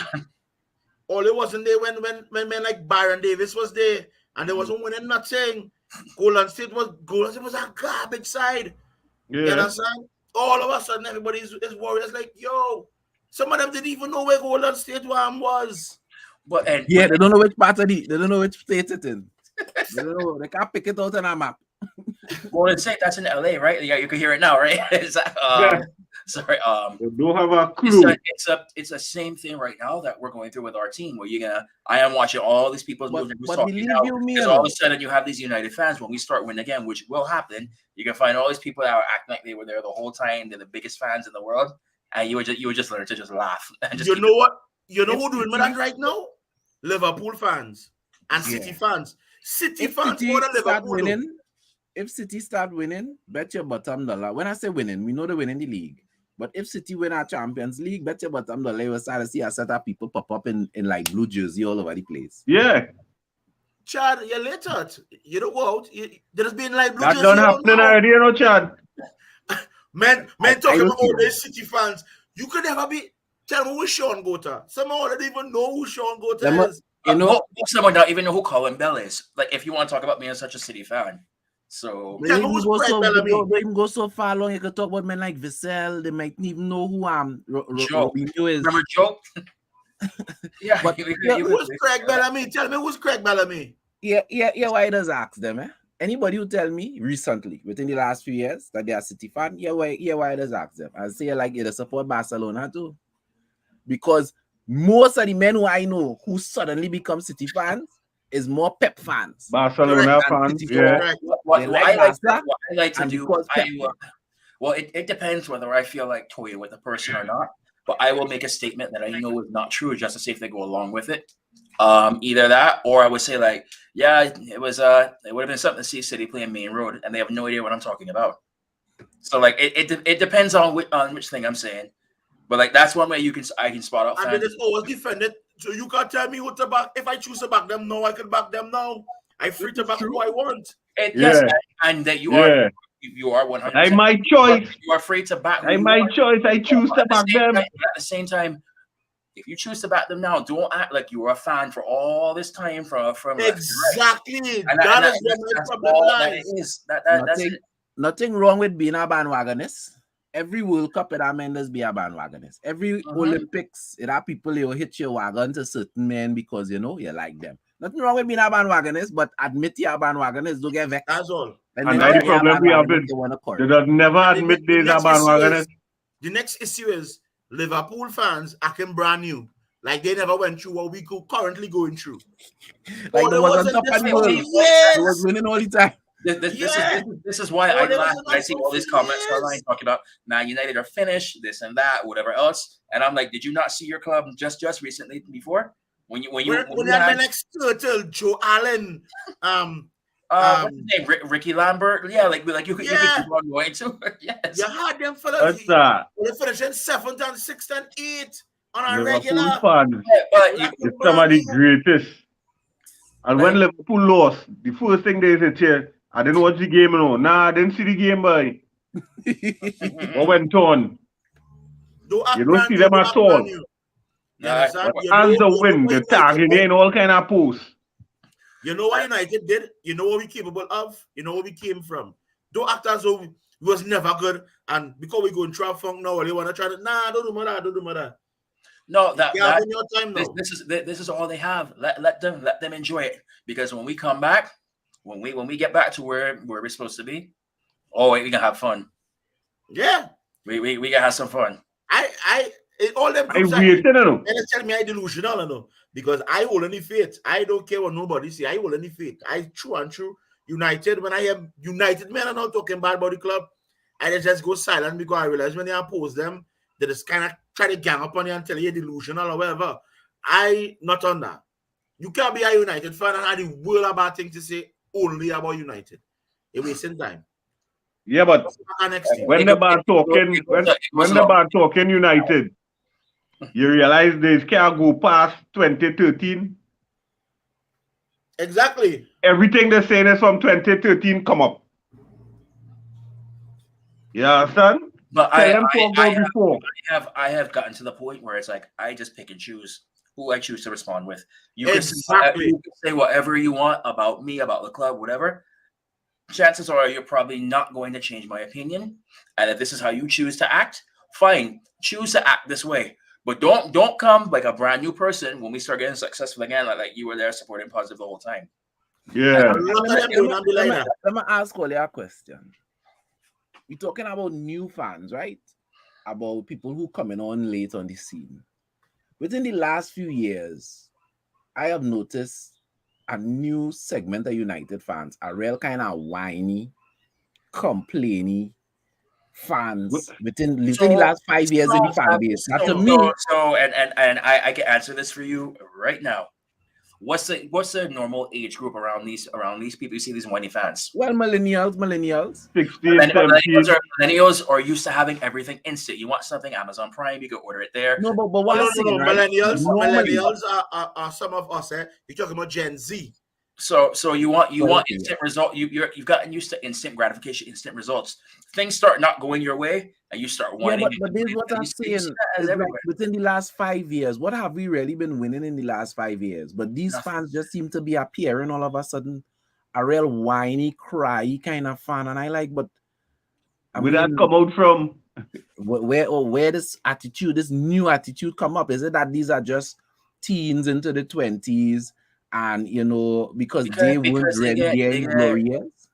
All it wasn't there when men like Byron Davis was there and they wasn't winning nothing. Golden State was a garbage side. Yeah. You understand? All of a sudden, everybody is worried. It's like, yo, some of them didn't even know where Golden State was. They don't know which part of they don't know which state it's in. They don't know. They can't pick it out on a map. Golden State, that's in LA, right? Yeah, you can hear it now, right? Sorry. They don't have a clue. It's the same thing right now that we're going through with our team, where I am watching all these people moving. Because all of a sudden you have these United fans. When we start winning again, which will happen, you can find all these people that are acting like they were there the whole time. They're the biggest fans in the world, and you would just learn to just laugh. And just you know what? You know who doing that right now? Liverpool fans and City fans. City fans more than Liverpool. If City start winning, bet your bottom dollar. When I say winning, we know they're winning the league. But if City win our Champions League, bet your bottom dollar you will start to see a set of people pop up in like blue jersey all over the place. Yeah. Chad, you later. You don't go out. There's been like blue jersey. That don't happen already, you know, Chad. Men talking about all these City fans. You could never be. Tell me who Sean Gota. Some don't even know who Sean Gota is. You know, someone don't even know who Colin Bell is. Like, if you want to talk about me as such a City fan. So they even go so far long. You could talk about men like Vissel. They might even know who Robinho is. Remember Joe? Yeah. But who's Craig Bellamy? Tell me who's Craig Bellamy. Yeah. Why does ask them? Anybody who tell me recently within the last few years that they are City fan? Why does ask them? I say like they support Barcelona too, because most of the men who I know who suddenly become City fans is more Pep fans. Barcelona fans, yeah. What I like to do, it depends whether I feel like toying with the person or not. But I will make a statement that I know is not true just to see if they go along with it. Either that, or I would say like, yeah, it would have been something to see City playing Main Road, and they have no idea what I'm talking about. So like, it depends on which thing I'm saying. But like, that's one way I can spot out. And then it's always defended. So you can't tell me what to back. If I choose to back them now, I can back them now. I'm free to back who I want. Yes, and that you are 100%. I my choice. You are free to back. I my choice. I choose to back them. At the same time, if you choose to back them now, don't act like you were a fan for all this time from exactly. And that is where my problem lies. Nothing wrong with being a bandwagonist. Every World Cup, it has be a bandwagonist. Every Olympics, it have people you hit your wagon to certain men because you like them. Nothing wrong with being a bandwagonist, but admit you're a bandwagonist, don't get vexed. That's all. And that's the problem we have it. They does never admit they're a bandwagonist. The next issue is Liverpool fans acting brand new. Like they never went through what we currently going through. Like they was on top of the world. They was winning all the time. This is why I laugh when I see all these comments online talking about Man United are finished, this and that, whatever else. And I'm like, did you not see your club just recently before? When you had my next turtle, Joe Allen, what's his name? Ricky Lambert. Yeah, like you could keep on going to. Yes. You had them for the they finishing 7th and 6th and 8th on a regular. Fans. It's some of the greatest. And when Liverpool lost, the first thing they said here, I didn't watch the game, no. Nah, I didn't see the game, boy. What went on? You don't see them at all. Hands a win, the tagging in all kind of posts. You know what United did? You know what we capable of? You know where we came from? Don't act as though We was never good. And because we go in trap funk now, they want to try to, nah, don't do that. No, that In your time now. This is all they have. Let them enjoy it. Because when we come back, when we get back to where we're supposed to be, we can have fun. Yeah. We can have some fun. All them groups and tell me I delusional, no, because I hold any faith. I don't care what nobody say. I hold any faith. I true United. When I am United men are not talking bad about the club, I just go silent because I realize when they oppose them, they just kind of try to gang up on you and tell you delusional or whatever. I not on that. You can't be a United fan and have the world about things to say only about United. You're wasting time. Yeah, but when the band talking United, you realize they can't go past 2013. Exactly. Everything they're saying is from 2013 come up. You understand? But I have gotten to the point where it's like I just pick and choose who I choose to respond with. You can say whatever you want about me, about the club, whatever. Chances are you're probably not going to change my opinion. And if this is how you choose to act, fine. Choose to act this way. But don't come like a brand new person when we start getting successful again, like you were there supporting positive the whole time. Yeah. Let me ask Oli a question. We're talking about new fans, right? About people who coming on late on the scene. Within the last few years, I have noticed a new segment of United fans, a real kind of whiny, complaining fans within the last 5 years in the fan base. I can answer this for you right now. What's the normal age group around these people? You see these whiny fans. Well, millennials. 16, 17. Millennials are used to having everything instant. You want something, Amazon Prime, you can order it there. No, but what I'm saying, right? Millennials are some of us. You're talking about Gen Z. So you want instant result. You've gotten used to instant gratification, instant results. Things start not going your way, and you start whining. Yeah, but this is what I'm saying. Like within the last 5 years, what have we really been winning in the last 5 years? But these fans just seem to be appearing all of a sudden, a real whiny, cry kind of fan, and I like. But where that come out from? Where this attitude, this new attitude, come up? Is it that these are just teens into the 20s? And because they weren't ready their glorious.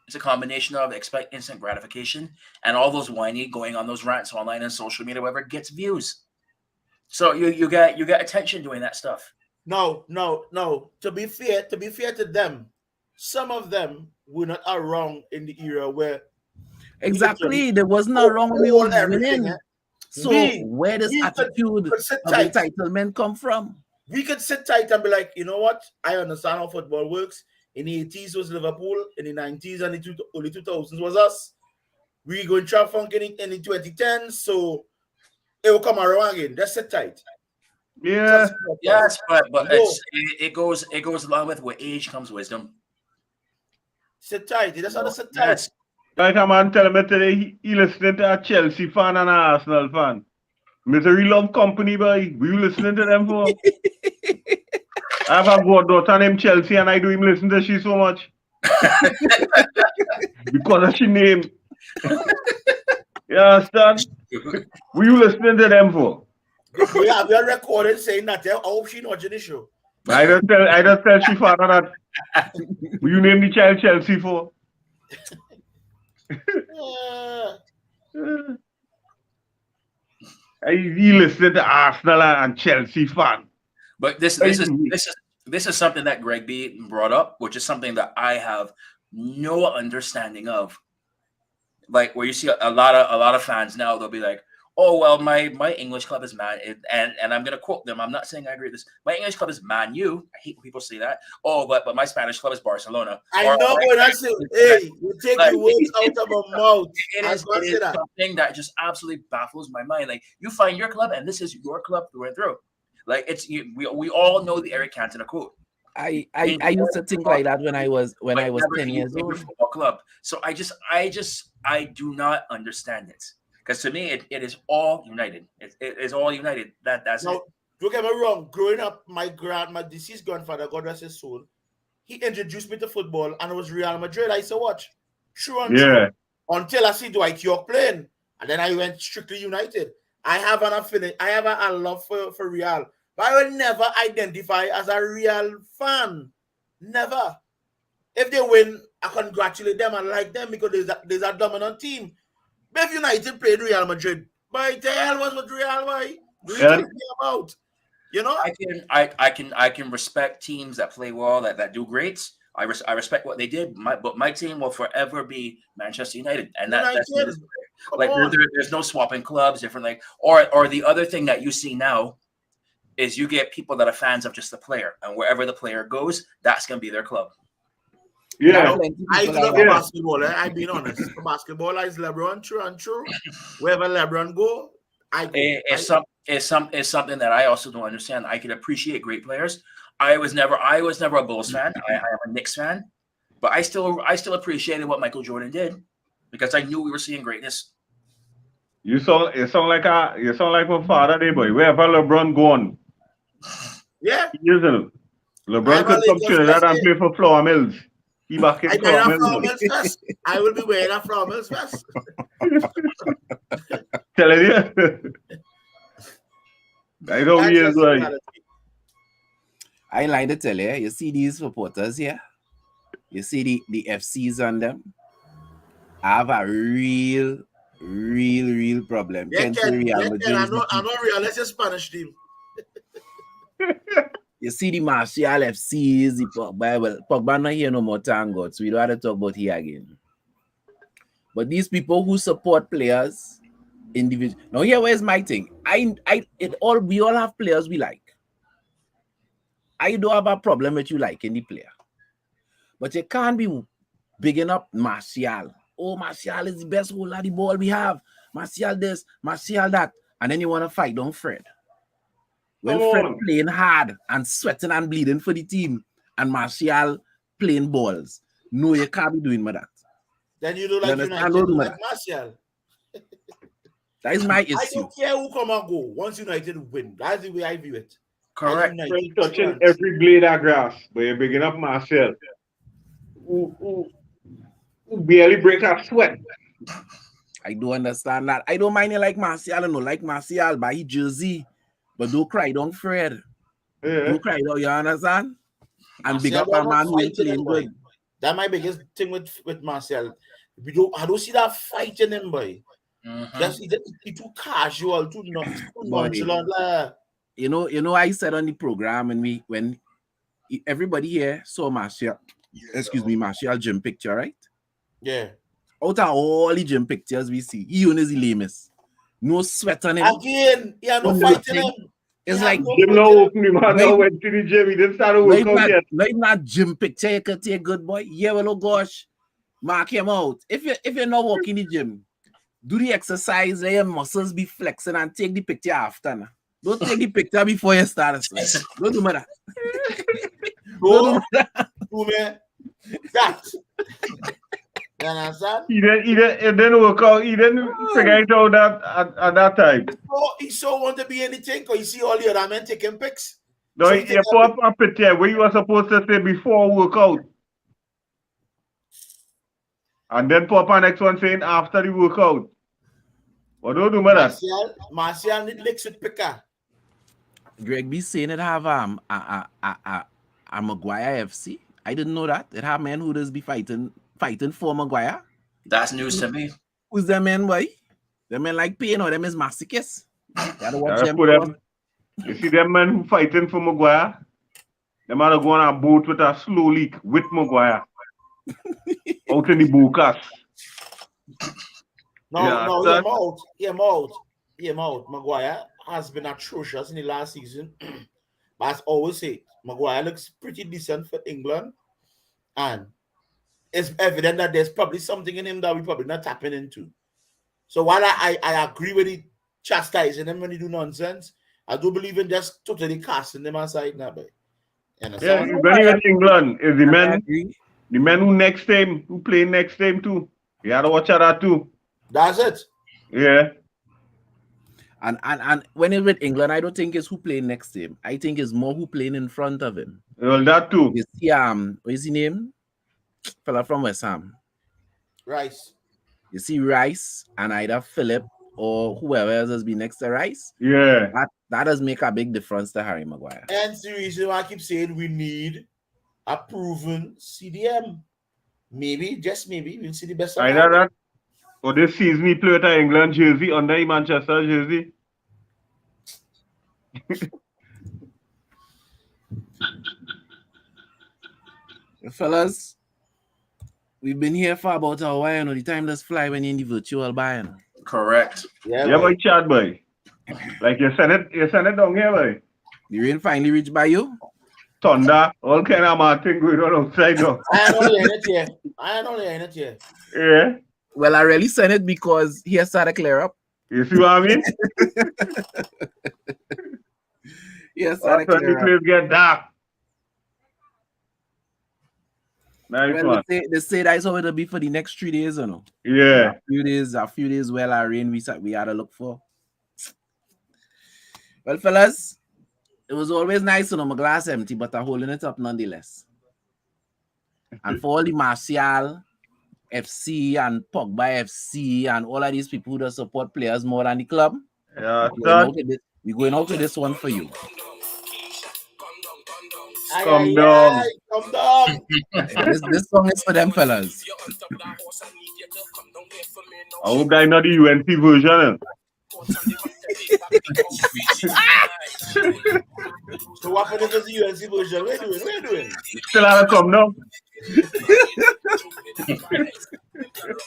It's a combination of expect instant gratification and all those whiny going on those rants online and social media, whatever gets views. So you get attention doing that stuff. No. To be fair to them, some of them were not around in the era where exactly there was not wrong when we were winning. So where does attitude of entitlement come from? We could sit tight and be like, you know what? I understand how football works. In the 80s was Liverpool. In the 90s and the early 2000s was us. We go in trap funk in the 2010s, so it will come around again. Just sit tight. Yeah. Yes, but it goes along with age comes wisdom. Sit tight. You just have to sit tight. Yes. Like a man telling me today, he listening to a Chelsea fan and an Arsenal fan. Misery Love Company, boy. Were you listening to them for? I have a goddaughter named Chelsea and I do him listen to she so much. Because of she name. You understand? Were you listening to them for? We are recording saying that. I hope she not in the show. I just tell she father that. Will you name the child Chelsea for? He listened to Arsenal and Chelsea fan. But this is something that Greg B brought up, which is something that I have no understanding of. Like where you see a lot of fans now, they'll be like, "Oh well, my English club is Man," and I'm gonna quote them. I'm not saying I agree with this. My English club is Man U. I hate when people say that. Oh, but my Spanish club is Barcelona. I know what I say. Hey, you take the words out of my mouth. It is something that just absolutely baffles my mind. Like you find your club, and this is your club through and through. Like we all know the Eric Cantona quote. I used to think like that when I was 10 years old. Football club. So I do not understand it. Because to me, it is all united. It is all united. That's now, it. Don't get me wrong. Growing up, my deceased grandfather, God rest his soul, he introduced me to football, and it was Real Madrid. I used to watch. True and Yeah. true. Until I see Dwight York playing. And then I went strictly United. I have an affinity. I have a love for Real. But I will never identify as a Real fan. Never. If they win, I congratulate them and like them because there's a dominant team. But if United played Real Madrid, by the hell was with Real, why? What are you talking about? You know? I can respect teams that play well, that do great. I respect what they did. But my team will forever be Manchester United, and that's like there's no swapping clubs, different like or the other thing that you see now is you get people that are fans of just the player, and wherever the player goes, that's gonna be their club. Yeah, I do love basketball. I'm being honest. For basketball is LeBron, true and true. Wherever LeBron go, I go. It's something that I also don't understand. I can appreciate great players. I was never a Bulls fan. I am a Knicks fan, but I still appreciated what Michael Jordan did because I knew we were seeing greatness. You sound like my father, there, boy. Wherever LeBron gone, yeah, LeBron could come to that and play for Flower Mills. He back in Flower Mills vest. I will be wearing a Flower Mills vest. Telling you, I don't hear like. I like to tell you, you see these supporters here, you see the FCs on them. I have a real problem. Yeah, I know Real. Let's just Spanish team. You see the Martial FCs, the Pogba not here no more, thank God. So we don't have to talk about here again. But these people who support players, individual. Now here, where's my thing? We all have players we like. I don't have a problem with you liking the player. But you can't be bigging up Martial. Oh, Martial is the best holder of the ball we have. Martial this, Martial that. And then you want to fight down Fred. When Fred playing hard and sweating and bleeding for the team and Martial playing balls. No, you can't be doing that. Then you don't like United, you like Martial. That is my issue. I don't care who come and go. Once United win, that's the way I view it. Correct. Touching every blade of grass, but you're bigging up Martial. Who barely break a sweat. I don't understand that. I don't mind you like Martial. I don't like Martial by his jersey. But don't cry down Fred. Yeah. Don't cry down, you understand? And big up a man who ain't playing good. That's my biggest thing with Martial. I don't see that fight in him, boy. Mm-hmm. Just he too casual, too nonchalant. You know, I said on the program when everybody here saw Martial, Martial gym picture, right? Yeah. Out of all the gym pictures we see, he is the lamest. No sweat on him. Again, yeah, no fight in him. It's like Jim no open him out now went to the gym. He didn't start a workout yet. Like not gym picture you can take, good boy. Yeah, well, oh gosh, mark him out. If you're not walking the gym, do the exercise, let your muscles be flexing and take the picture after. Nah. Don't take the picture before you start. Don't do that. Don't do that. You understand? He didn't work out. He didn't figure it out at that time. He so want to be anything because you see all the other men taking pics. No, he put up a picture where you were supposed to say before workout. And then put up a next one saying after the workout. What don't do that? Martial need licks with picker. Greg be saying it have a Maguire FC. I didn't know that. It have men who does be fighting for Maguire. That's news to me. Who's the man, boy? The men like pain or them is masochists. Gotta watch them. You see them men who fighting for Maguire? Them are going on a boat with a slow leak with Maguire. Out in the Bukas. No, hear him out. Maguire has been atrocious in the last season. But as always say, Maguire looks pretty decent for England. And it's evident that there's probably something in him that we're probably not tapping into. So while I agree with it, chastising him when he do nonsense, I do believe in just totally casting them aside now, boy. Yeah, when you're in England, is the men who play next time too. You gotta watch out that too. That's it. Yeah. And when he's with England, I don't think it's who playing next to him. I think it's more who playing in front of him. Well, that too. You see, what is his name? Fella from West Ham. Rice. You see Rice and either Philip or whoever else has been next to Rice. Yeah. That does make a big difference to Harry Maguire. And the reason why I keep saying we need a proven CDM. Maybe, just maybe, we'll see the best of Either that, or this season he play with an England jersey under the Manchester jersey. Fellas, we've been here for about a while. The time does fly when you're in the virtual bar. Correct. Yeah, boy, Chad, boy. Like you send it down here, boy. The rain finally reached by you? Thunder, all kind of mad thing going on outside now. I ain't only in it here. Yeah. Well, I really sent it because he has started to clear up. You see what I mean? Yes, That's when the place get dark. Nice well, one. they say that's how it'll be for the next 3 days, you know. Yeah. A few days well, our rain we had to look for. Well, fellas, it was always nice to know my glass empty, but I'm holding it up nonetheless. And for all the Martial FC and Pogba FC and all of these people who don't support players more than the club, Yeah, we're going out with this one for you. Come down. Come down. This song is for them fellas. I hope that not the UNC version. So what happened if it's the UNC version? What are you doing? Still have to come now.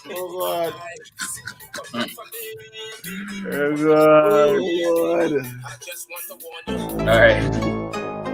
Oh God. Oh God. Oh, Lord. All right.